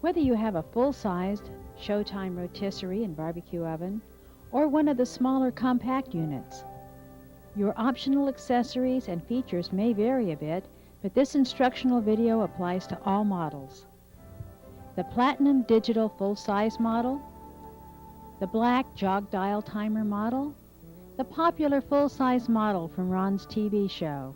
Whether you have a full-sized Showtime rotisserie and barbecue oven or one of the smaller compact units, your optional accessories and features may vary a bit, but this instructional video applies to all models. The Platinum Digital full-size model, the black jog dial timer model, the popular full-size model from Ron's TV show,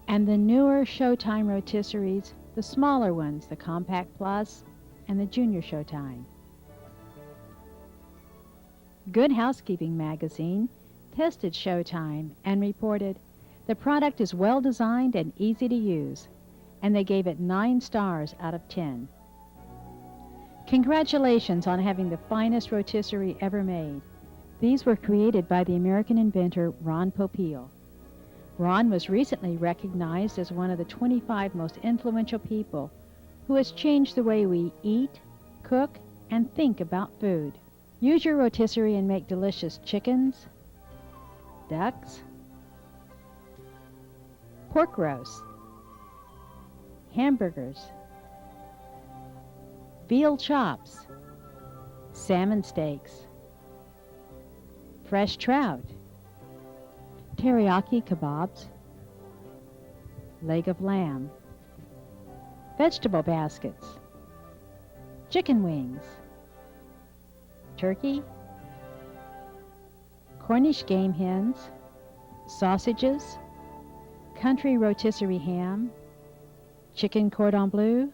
and the newer Showtime rotisseries, the smaller ones, the Compact Plus and the Junior Showtime. Good Housekeeping magazine tested Showtime and reported the product is well designed and easy to use, and they gave it 9 stars out of 10. Congratulations on having the finest rotisserie ever made. These were created by the American inventor Ron Popeil. Ron was recently recognized as one of the 25 most influential people who has changed the way we eat, cook, and think about food. Use your rotisserie and make delicious chickens, ducks, pork roasts, hamburgers, veal chops, salmon steaks, fresh trout, teriyaki kebabs, leg of lamb, vegetable baskets, chicken wings, turkey, Cornish game hens, sausages, country rotisserie ham, chicken cordon bleu,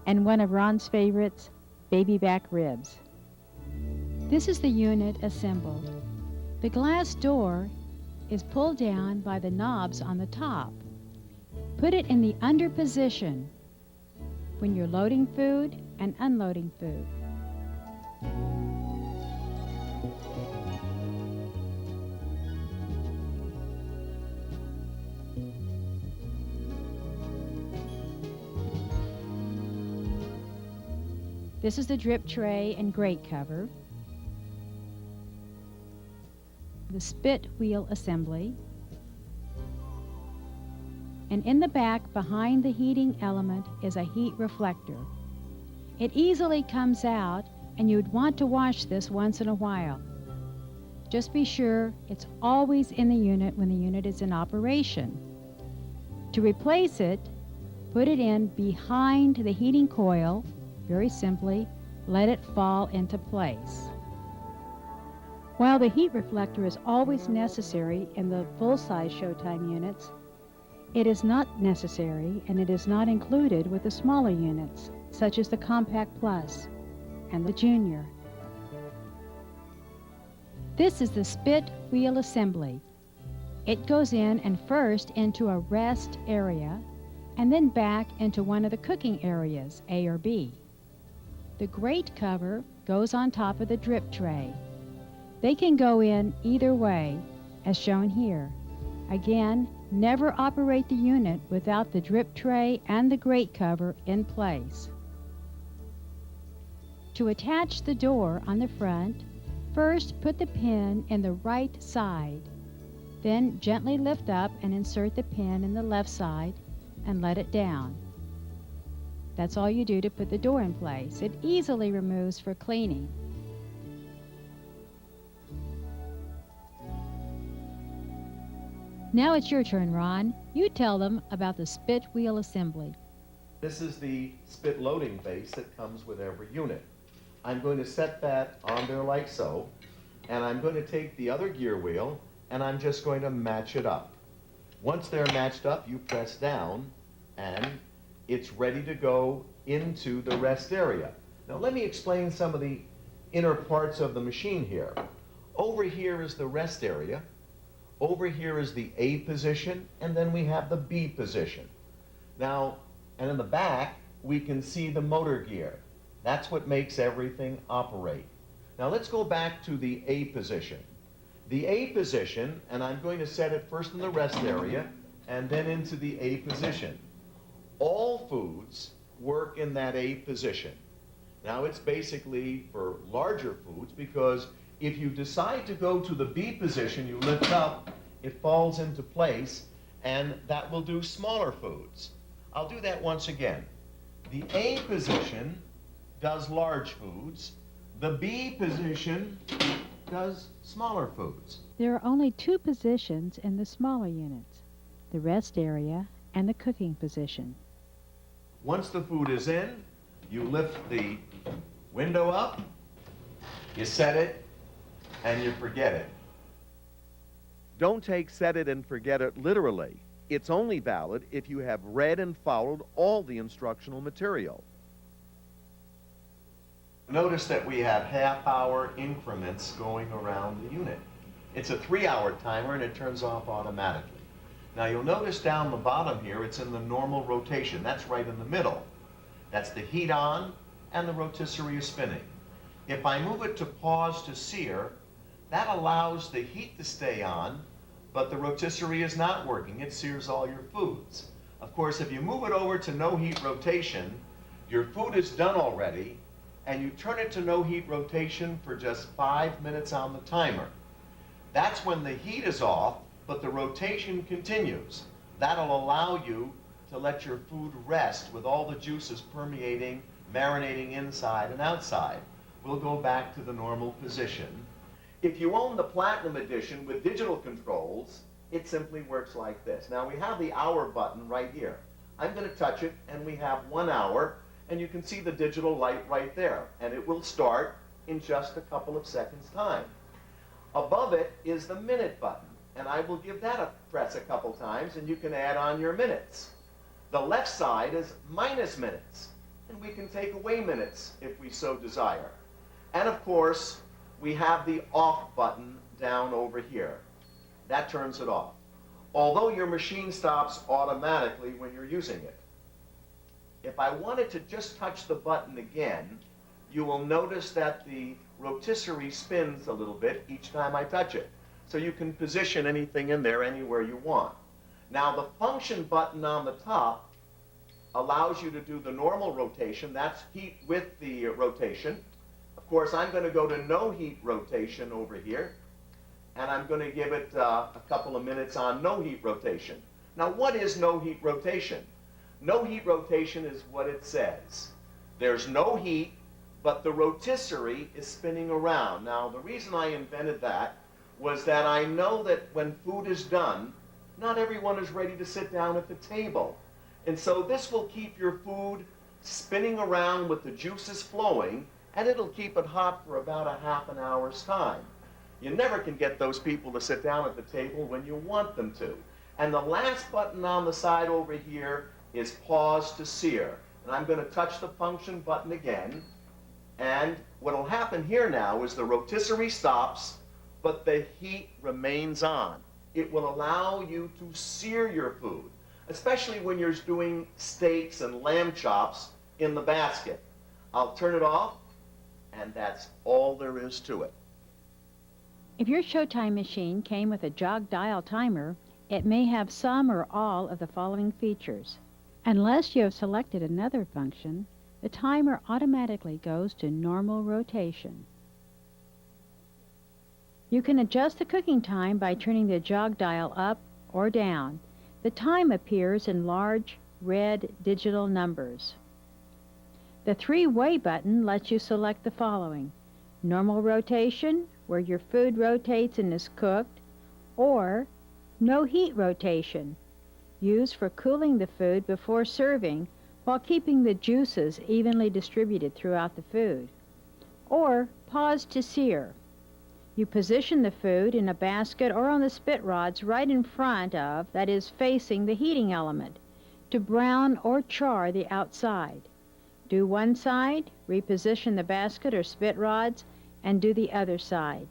and one of Ron's favorites, baby back ribs. This is the unit assembled. The glass door is pulled down by the knobs on the top. Put it in the under position when you're loading food and unloading food. This is the drip tray and grate cover, the spit wheel assembly, and in the back behind the heating element is a heat reflector. It easily comes out, and you'd want to wash this once in a while. Just be sure it's always in the unit when the unit is in operation. To replace it, put it in behind the heating coil. Very simply, let it fall into place. While the heat reflector is always necessary in the full-size Showtime units, it is not necessary and it is not included with the smaller units, such as the Compact Plus and the Junior. This is the spit wheel assembly. It goes in and first into a rest area and then back into one of the cooking areas, A or B. The grate cover goes on top of the drip tray. They can go in either way, as shown here. Again, never operate the unit without the drip tray and the grate cover in place. To attach the door on the front, first put the pin in the right side. Then gently lift up and insert the pin in the left side and let it down. That's all you do to put the door in place. It easily removes for cleaning. Now it's your turn, Ron. You tell them about the spit wheel assembly. This is the spit loading base that comes with every unit. I'm going to set that on there like so, and I'm going to take the other gear wheel and I'm just going to match it up. Once they're matched up, you press down and it's ready to go into the rest area. Now let me explain some of the inner parts of the machine here. Over here is the rest area. Over here is the A position, and then we have the B position. Now, and in the back, we can see the motor gear. That's what makes everything operate. Now let's go back to the A position. The A position, and I'm going to set it first in the rest area, and then into the A position. All foods work in that A position. Now it's basically for larger foods, because if you decide to go to the B position, you lift up, it falls into place, and that will do smaller foods. I'll do that once again. The A position does large foods. The B position does smaller foods. There are only two positions in the smaller units, the rest area and the cooking position. Once the food is in, you lift the window up, you set it, and you forget it. Don't take set it and forget it literally. It's only valid if you have read and followed all the instructional material. Notice that we have half-hour increments going around the unit. It's a 3-hour timer and it turns off automatically. Now you'll notice down the bottom here, it's in the normal rotation. That's right in the middle. That's the heat on and the rotisserie is spinning. If I move it to pause to sear, that allows the heat to stay on, but the rotisserie is not working. It sears all your foods. Of course, if you move it over to no heat rotation, your food is done already, and you turn it to no heat rotation for just 5 minutes on the timer. That's when the heat is off, but the rotation continues. That'll allow you to let your food rest with all the juices permeating, marinating inside and outside. We'll go back to the normal position. If you own the Platinum Edition with digital controls, it simply works like this. Now we have the hour button right here. I'm going to touch it and we have 1 hour, and you can see the digital light right there, and it will start in just a couple of seconds time. Above it is the minute button, and I will give that a press a couple times and you can add on your minutes. The left side is minus minutes, and we can take away minutes if we so desire. And of course, we have the off button down over here. That turns it off, although your machine stops automatically when you're using it. If I wanted to just touch the button again, you will notice that the rotisserie spins a little bit each time I touch it. So you can position anything in there anywhere you want. Now the function button on the top allows you to do the normal rotation. That's heat with the rotation. Of course, I'm going to go to no heat rotation over here, and I'm going to give it a couple of minutes on no heat rotation. Now what is no heat rotation? No heat rotation is what it says. There's no heat, but the rotisserie is spinning around. Now the reason I invented that was that I know that when food is done, not everyone is ready to sit down at the table. And so this will keep your food spinning around with the juices flowing, and it'll keep it hot for about a half an hour's time. You never can get those people to sit down at the table when you want them to. And the last button on the side over here is pause to sear. And I'm going to touch the function button again. And what will happen here now is the rotisserie stops, but the heat remains on. It will allow you to sear your food, especially when you're doing steaks and lamb chops in the basket. I'll turn it off, and that's all there is to it. If your Showtime machine came with a jog dial timer, it may have some or all of the following features. Unless you have selected another function, the timer automatically goes to normal rotation. You can adjust the cooking time by turning the jog dial up or down. The time appears in large red digital numbers. The three-way button lets you select the following: normal rotation, where your food rotates and is cooked, or no heat rotation, used for cooling the food before serving while keeping the juices evenly distributed throughout the food, or pause to sear. You position the food in a basket or on the spit rods right in front of, that is, facing the heating element, to brown or char the outside. Do one side, reposition the basket or spit rods, and do the other side.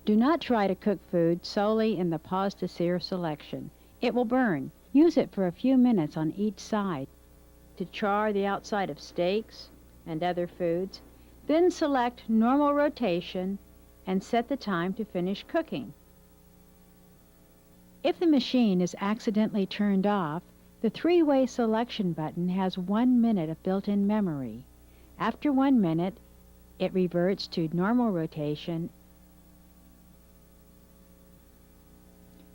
Do not try to cook food solely in the pause to sear selection. It will burn. Use it for a few minutes on each side to char the outside of steaks and other foods. Then select normal rotation and set the time to finish cooking. If the machine is accidentally turned off, the three-way selection button has 1 minute of built-in memory. After 1 minute, it reverts to normal rotation.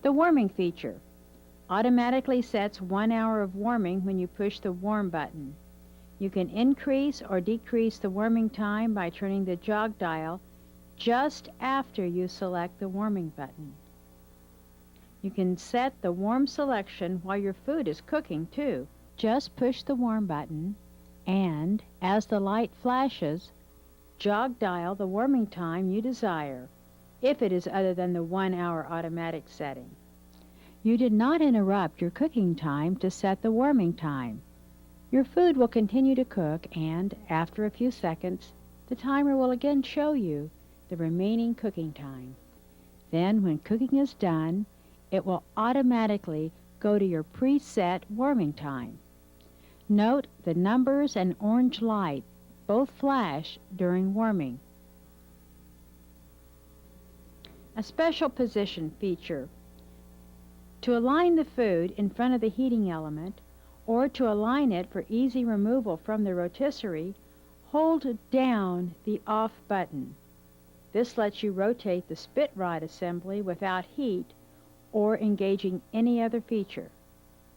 The warming feature automatically sets 1 hour of warming when you push the warm button. You can increase or decrease the warming time by turning the jog dial just after you select the warming button. You can set the warm selection while your food is cooking too. Just push the warm button and, as the light flashes, jog dial the warming time you desire, if it is other than the 1-hour automatic setting. You did not interrupt your cooking time to set the warming time. Your food will continue to cook and, after a few seconds, the timer will again show you the remaining cooking time. Then, when cooking is done, it will automatically go to your preset warming time. Note the numbers and orange light both flash during warming. A special position feature. To align the food in front of the heating element, or to align it for easy removal from the rotisserie, hold down the off button. This lets you rotate the spit rod assembly without heat or engaging any other feature.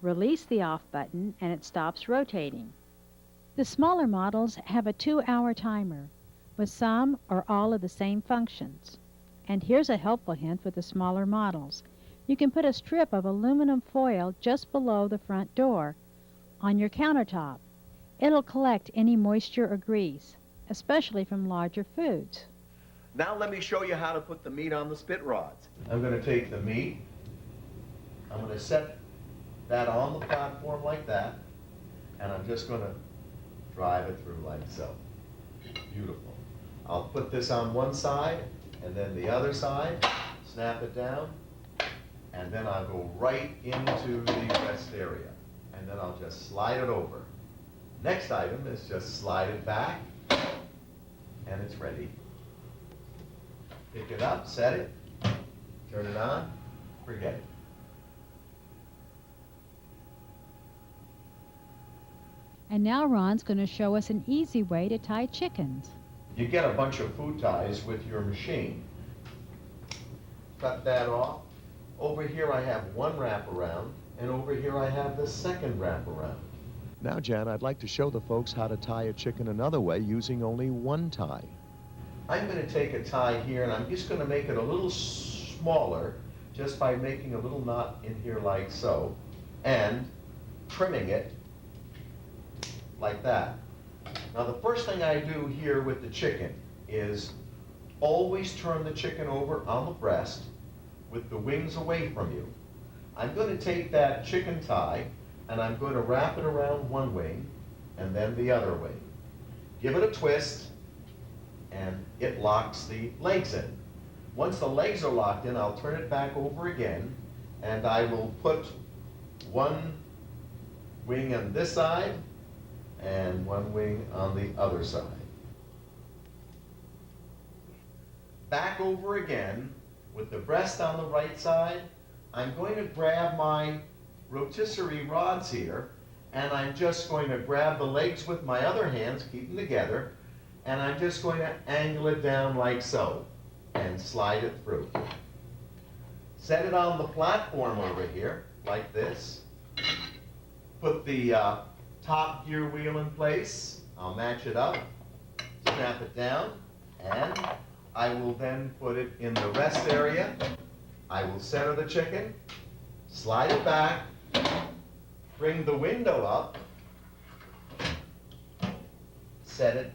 Release the off button and it stops rotating. The smaller models have a 2-hour timer with some or all of the same functions. And here's a helpful hint with the smaller models. You can put a strip of aluminum foil just below the front door on your countertop. It'll collect any moisture or grease, especially from larger foods. Now let me show you how to put the meat on the spit rods. I'm going to take the meat, I'm going to set that on the platform like that, and I'm just going to drive it through like so. Beautiful. I'll put this on one side, and then the other side, snap it down, and then I'll go right into the rest area. And then I'll just slide it over. Next item is just slide it back, and it's ready. Pick it up, set it, turn it on, forget it. And now Ron's going to show us an easy way to tie chickens. You get a bunch of food ties with your machine. Cut that off. Over here I have one wraparound, and over here I have the second wraparound. Now, Jan, I'd like to show the folks how to tie a chicken another way using only one tie. I'm going to take a tie here, and I'm just going to make it a little smaller just by making a little knot in here like so, and trimming it like that. Now, the first thing I do here with the chicken is always turn the chicken over on the breast with the wings away from you. I'm going to take that chicken tie and I'm going to wrap it around one wing and then the other wing. Give it a twist and it locks the legs in. Once the legs are locked in, I'll turn it back over again and I will put one wing on this side and one wing on the other side. Back over again with the breast on the right side. I'm going to grab my rotisserie rods here, and I'm just going to grab the legs with my other hands, keep them together, and I'm just going to angle it down like so, and slide it through. Set it on the platform over here, like this. Put the top gear wheel in place. I'll match it up, snap it down, and I will then put it in the rest area. I will center the chicken, slide it back, bring the window up, set it.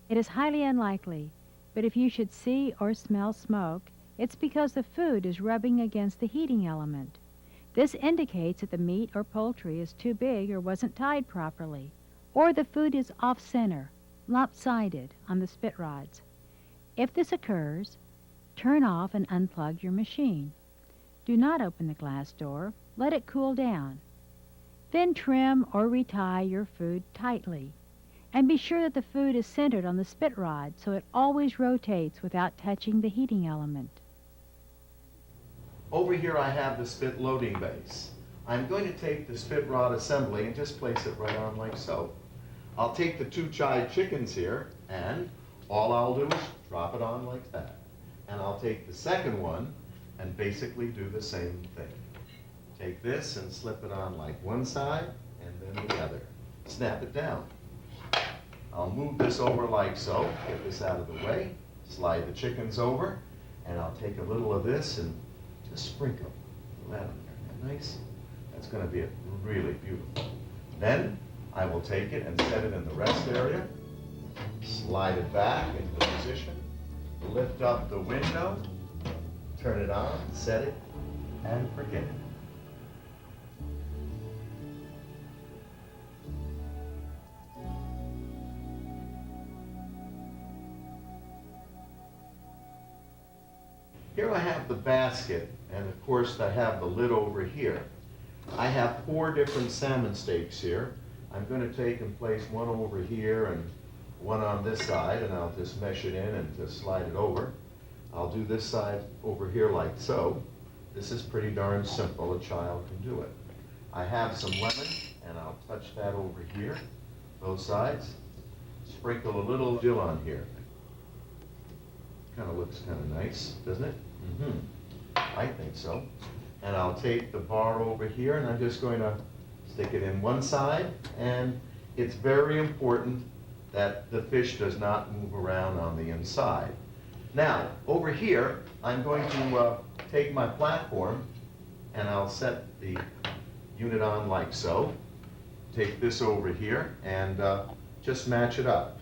It is highly unlikely, but if you should see or smell smoke, it's because the food is rubbing against the heating element. This indicates that the meat or poultry is too big or wasn't tied properly, or the food is off-center, lopsided on the spit rods. If this occurs, turn off and unplug your machine. Do not open the glass door. Let it cool down. Then trim or retie your food tightly. And be sure that the food is centered on the spit rod so it always rotates without touching the heating element. Over here I have the spit loading base. I'm going to take the spit rod assembly and just place it right on like so. I'll take the two chied chickens here, and all I'll do is drop it on like that. And I'll take the second one and basically do the same thing. Take this and slip it on like one side and then the other. Snap it down. I'll move this over like so, get this out of the way, slide the chickens over, and I'll take a little of this and just sprinkle that on there. Isn't that nice? That's going to be really beautiful. Then I will take it and set it in the rest area, slide it back into position, lift up the window, turn it on, set it, and forget it. Here I have the basket, and of course I have the lid over here. I have 4 different salmon steaks here. I'm going to take and place one over here and one on this side, and I'll just mesh it in and just slide it over. I'll do this side over here like so. This is pretty darn simple. A child can do it. I have some lemon, and I'll touch that over here, both sides. Sprinkle a little dill on here. Kind of looks kind of nice, doesn't it? I think so. And I'll take the bar over here, and I'm just going to stick it in one side, and it's very important that the fish does not move around on the inside. Now, over here, I'm going to take my platform, and I'll set the unit on like so. Take this over here, and just match it up.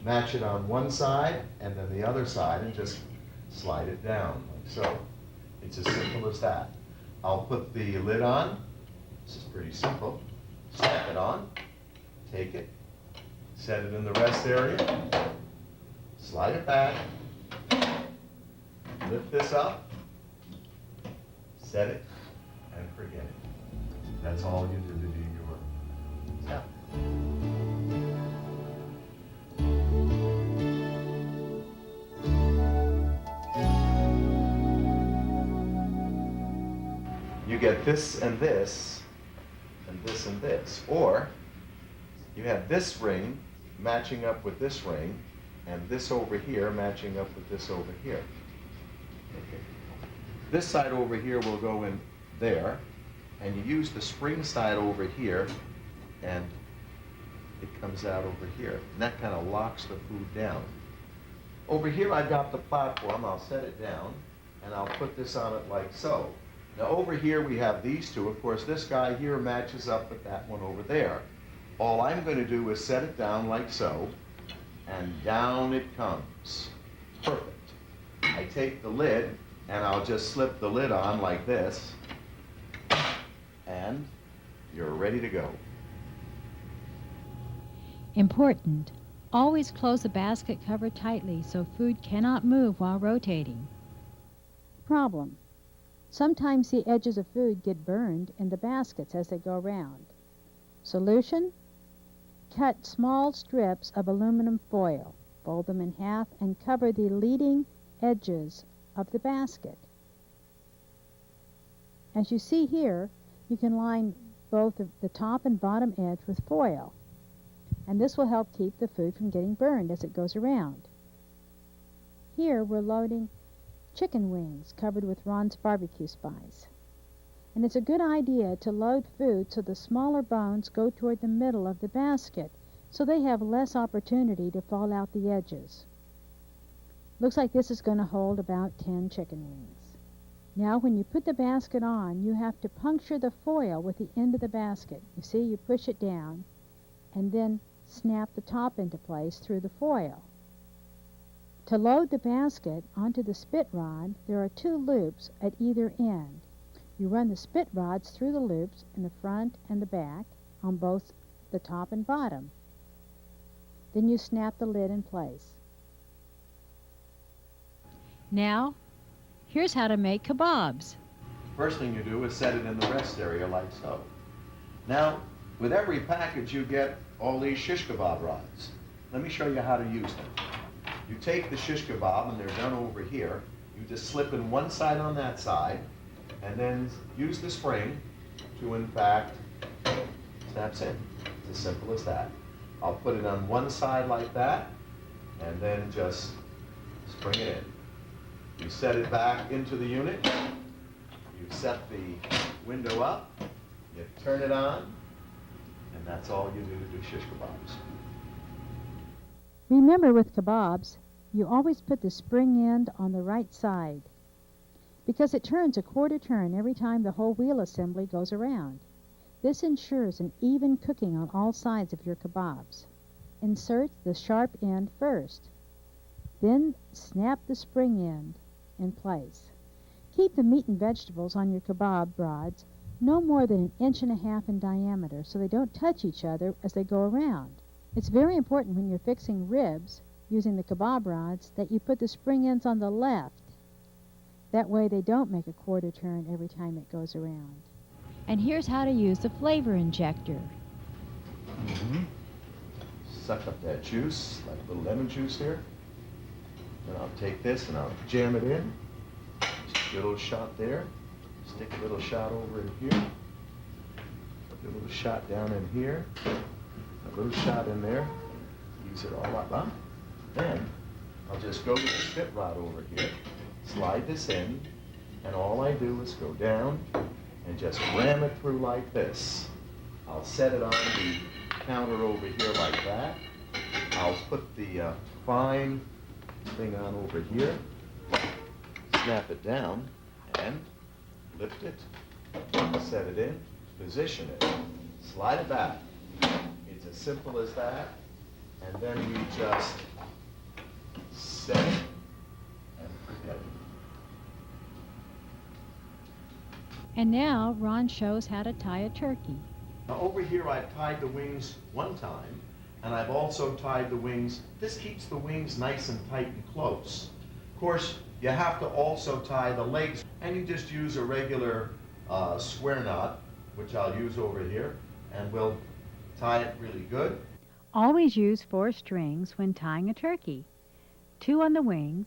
Match it on one side, and then the other side, and just slide it down like so. It's as simple as that. I'll put the lid on. This is pretty simple. Snap it on, take it, set it in the rest area, slide it back, lift this up, set it, and forget it. That's all you do to do your salmon. You get this and this, and this and this. Or you have this ring matching up with this ring, and this over here matching up with this over here. Okay. This side over here will go in there, and you use the spring side over here, and it comes out over here. And that kind of locks the food down. Over here I've got the platform. I'll set it down, and I'll put this on it like so. Now over here we have these two. Of course, this guy here matches up with that one over there. All I'm going to do is set it down like so, and down it comes. Perfect. I take the lid, and I'll just slip the lid on like this, and you're ready to go. Important. Always close the basket cover tightly so food cannot move while rotating. Problem. Sometimes the edges of food get burned in the baskets as they go round. Solution? Cut small strips of aluminum foil, fold them in half, and cover the leading edges of the basket. As you see here, you can line both the top and bottom edge with foil, and this will help keep the food from getting burned as it goes around. Here we're loading chicken wings covered with Ron's barbecue spice. And it's a good idea to load food so the smaller bones go toward the middle of the basket so they have less opportunity to fall out the edges. Looks like this is going to hold about 10 chicken wings. Now when you put the basket on, you have to puncture the foil with the end of the basket. You see, you push it down and then snap the top into place through the foil. To load the basket onto the spit rod, there are 2 loops at either end. You run the spit rods through the loops in the front and the back on both the top and bottom. Then you snap the lid in place. Now, here's how to make kebabs. First thing you do is set it in the rest area like so. Now, with every package you get all these shish kebab rods. Let me show you how to use them. You take the shish kebab, and they're done over here. You just slip in one side on that side, and then use the spring to, in fact, snaps in. It's as simple as that. I'll put it on one side like that, and then just spring it in. You set it back into the unit. You set the window up, You turn it on, and that's all you do to do shish kebabs. Remember with kebabs, you always put the spring end on the right side because it turns a quarter turn every time the whole wheel assembly goes around. This ensures an even cooking on all sides of your kebabs. Insert the sharp end first. Then snap the spring end in place. Keep the meat and vegetables on your kebab rods no more than 1.5 inches in diameter so they don't touch each other as they go around. It's very important when you're fixing ribs using the kebab rods that you put the spring ends on the left. That way they don't make a quarter turn every time it goes around. And here's how to use the flavor injector. Suck up that juice, like a little lemon juice here. Then I'll take this and I'll jam it in. Just a little shot there. Stick a little shot over in here. A little shot down in here. A little shot in there. Use it all up. Huh? Then I'll just go to the spit rod over here, slide this in, and all I do is go down and just ram it through like this. I'll set it on the counter over here like that. I'll put the fine thing on over here, snap it down, and lift it, set it in, position it, slide it back. It's as simple as that. And then you just set it and forget it. And now Ron shows how to tie a turkey. Now over here I've tied the wings one time, and I've also tied the wings. This keeps the wings nice and tight and close. Of course, you have to also tie the legs, and you just use a regular square knot, which I'll use over here, and we'll tie it really good. Always use 4 strings when tying a turkey, 2 on the wings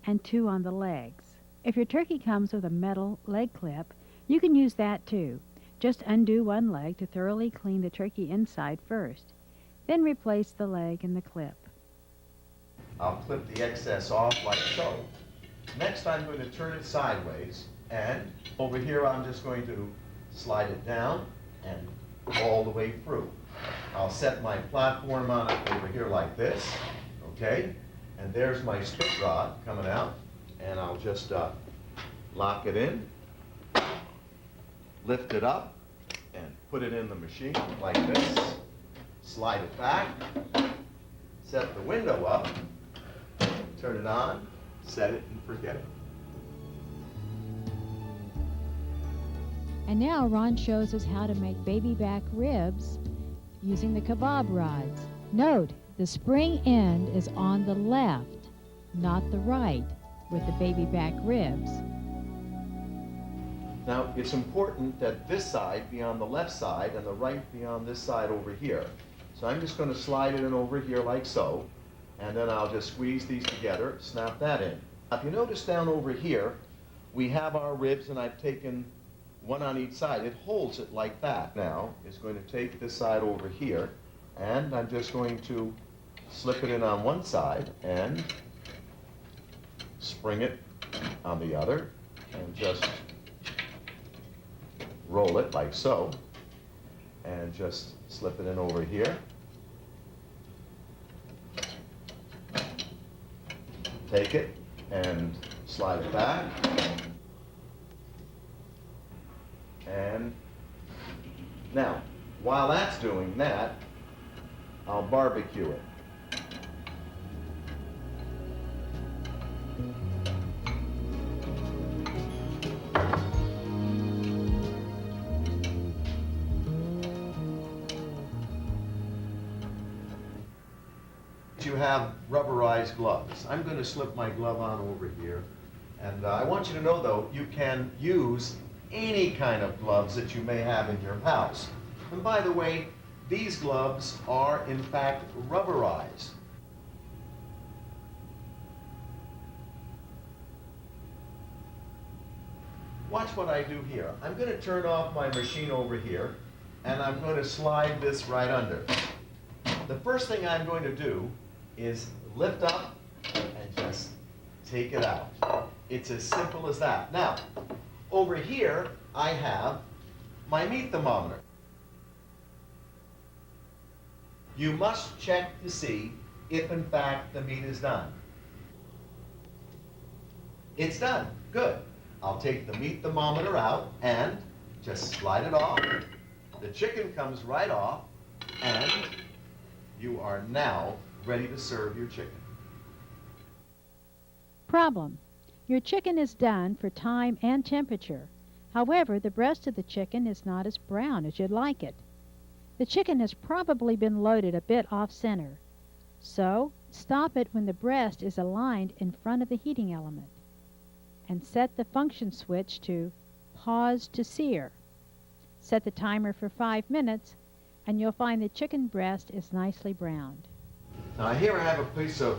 and 2 on the legs. If your turkey comes with a metal leg clip, you can use that too. Just undo one leg to thoroughly clean the turkey inside first. Then replace the leg and the clip. I'll clip the excess off like so. Next I'm going to turn it sideways, and over here I'm just going to slide it down and all the way through. I'll set my platform on it over here like this, okay? And there's my spit rod coming out, and I'll just lock it in, lift it up, and put it in the machine like this. Slide it back, set the window up, turn it on, set it and forget it. And now Ron shows us how to make baby back ribs using the kebab rods. Note, the spring end is on the left, not the right, with the baby back ribs. Now, it's important that this side be on the left side and the right be on this side over here. So I'm just going to slide it in over here like so, and then I'll just squeeze these together, snap that in. Now, if you notice down over here, we have our ribs, and I've taken one on each side. It holds it like that. Now, it's going to take this side over here, and I'm just going to slip it in on one side and spring it on the other, and just roll it like so, and just slip it in over here. Take it and slide it back, and now, while that's doing that, I'll barbecue it. You have rubberized gloves. I'm going to slip my glove on over here, and I want you to know, though, you can use any kind of gloves that you may have in your house. And by the way, these gloves are in fact rubberized. Watch what I do here. I'm going to turn off my machine over here, and I'm going to slide this right under. The first thing I'm going to do is lift up and just take it out. It's as simple as that. Now, over here I have my meat thermometer. You must check to see if in fact the meat is done. It's done. Good. I'll take the meat thermometer out and just slide it off. The chicken comes right off, and you are now ready to serve your chicken. Problem. Your chicken is done for time and temperature. However, the breast of the chicken is not as brown as you'd like it. The chicken has probably been loaded a bit off-center. So, stop it when the breast is aligned in front of the heating element. And set the function switch to Pause to Sear. Set the timer for 5 minutes, and you'll find the chicken breast is nicely browned. Now here I have a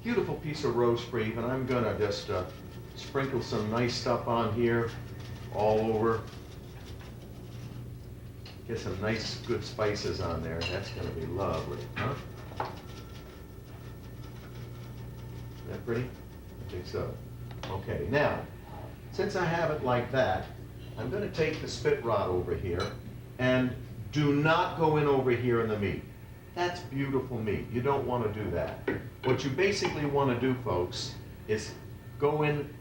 beautiful piece of roast beef, and I'm gonna just sprinkle some nice stuff on here, all over. Get some nice, good spices on there. That's gonna be lovely, huh? Is that pretty? I think so. Okay, now, since I have it like that, I'm going to take the spit rod over here, and do not go in over here in the meat. That's beautiful meat. You don't want to do that. What you basically want to do, folks, is go in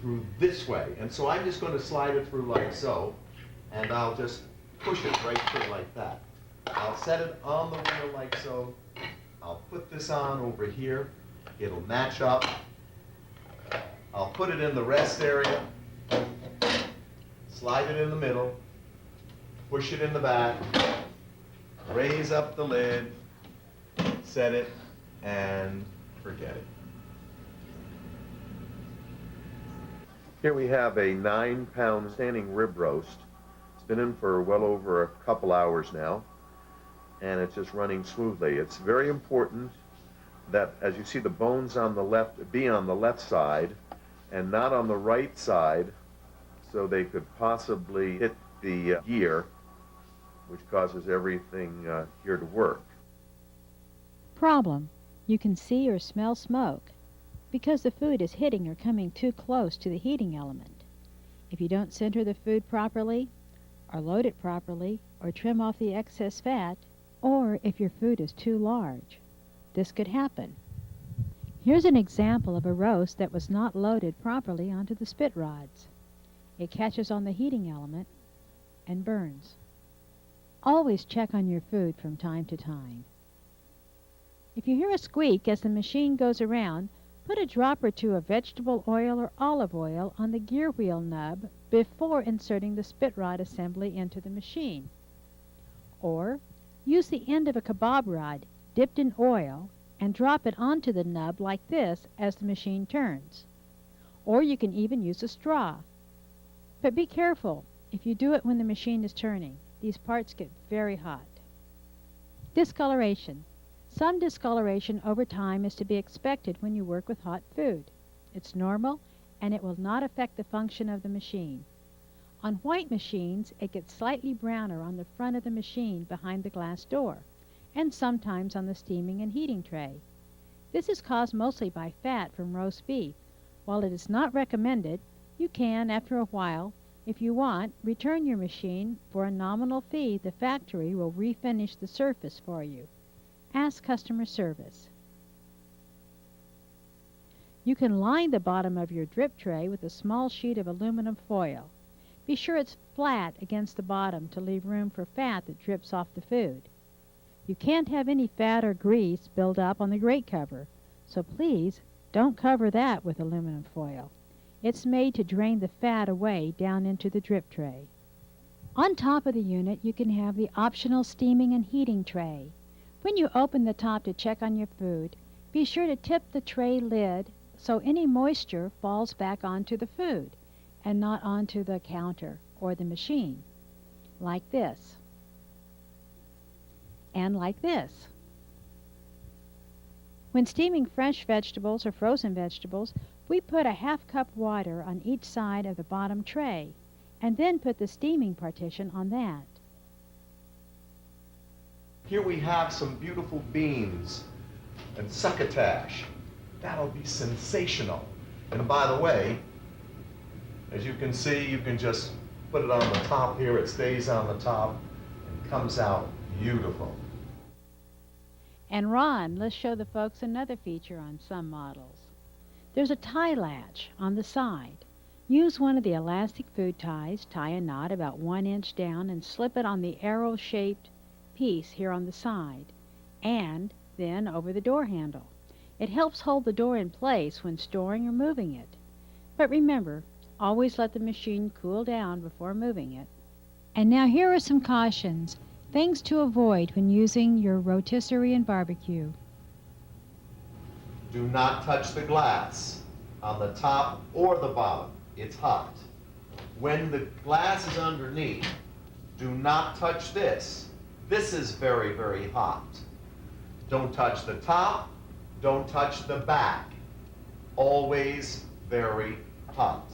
through this way. And so I'm just going to slide it through like so, and I'll just push it right through like that. I'll set it on the wheel like so. I'll put this on over here. It'll match up. I'll put it in the rest area, slide it in the middle, push it in the back, raise up the lid, set it, and forget it. Here we have a 9-pound standing rib roast. It's been in for well over a couple hours now, and it's just running smoothly. It's very important that, as you see, the bones on the left be on the left side and not on the right side, so they could possibly hit the gear, which causes everything here to work. Problem. You can see or smell smoke because the food is hitting or coming too close to the heating element. If you don't center the food properly, or load it properly, or trim off the excess fat, or if your food is too large, this could happen. Here's an example of a roast that was not loaded properly onto the spit rods. It catches on the heating element and burns. Always check on your food from time to time. If you hear a squeak as the machine goes around, put a drop or two of vegetable oil or olive oil on the gear wheel nub before inserting the spit rod assembly into the machine. Or use the end of a kebab rod dipped in oil and drop it onto the nub like this as the machine turns. Or you can even use a straw. But be careful if you do it when the machine is turning. These parts get very hot. Discoloration. Some discoloration over time is to be expected when you work with hot food. It's normal, and it will not affect the function of the machine. On white machines, it gets slightly browner on the front of the machine behind the glass door, and sometimes on the steaming and heating tray. This is caused mostly by fat from roast beef. While it is not recommended, you can, after a while, if you want, return your machine. For a nominal fee, the factory will refinish the surface for you. Ask customer service. You can line the bottom of your drip tray with a small sheet of aluminum foil. Be sure it's flat against the bottom to leave room for fat that drips off the food. You can't have any fat or grease build up on the grate cover, so please don't cover that with aluminum foil. It's made to drain the fat away down into the drip tray. On top of the unit, you can have the optional steaming and heating tray. When you open the top to check on your food, be sure to tip the tray lid so any moisture falls back onto the food and not onto the counter or the machine, like this. And like this. When steaming fresh vegetables or frozen vegetables, we put a half-cup water on each side of the bottom tray, and then put the steaming partition on that. Here we have some beautiful beans and succotash. That'll be sensational. And by the way, as you can see, you can just put it on the top here, it stays on the top and comes out beautiful. And Ron, let's show the folks another feature on some models. There's a tie latch on the side. Use one of the elastic food ties, tie a knot about 1 inch down and slip it on the arrow-shaped piece here on the side, and then over the door handle. It helps hold the door in place when storing or moving it. But remember, always let the machine cool down before moving it. And now here are some cautions, things to avoid when using your rotisserie and barbecue. Do not touch the glass on the top or the bottom. It's hot. When the glass is underneath, do not touch this. This is very, very hot. Don't touch the top, don't touch the back. Always very hot.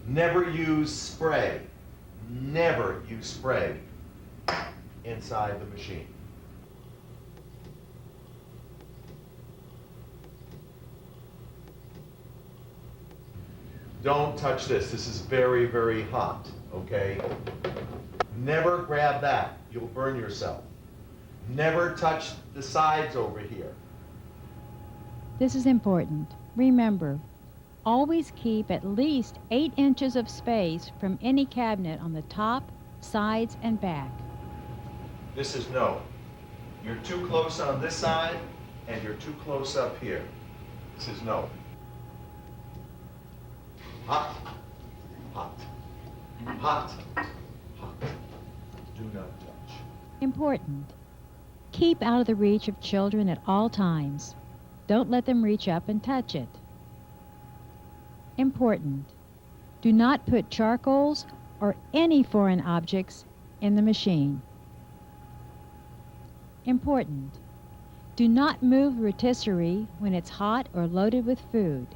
Never use spray. Never use spray inside the machine. Don't touch this. This is very, very hot, okay? Never grab that. You'll burn yourself. Never touch the sides over here. This is important. Remember, always keep at least 8 inches of space from any cabinet on the top, sides, and back. This is no. You're too close on this side, and you're too close up here. This is no. Hot, hot, hot, hot. Do not touch. Important. Keep out of the reach of children at all times. Don't let them reach up and touch it. Important. Do not put charcoals or any foreign objects in the machine. Important. Do not move rotisserie when it's hot or loaded with food.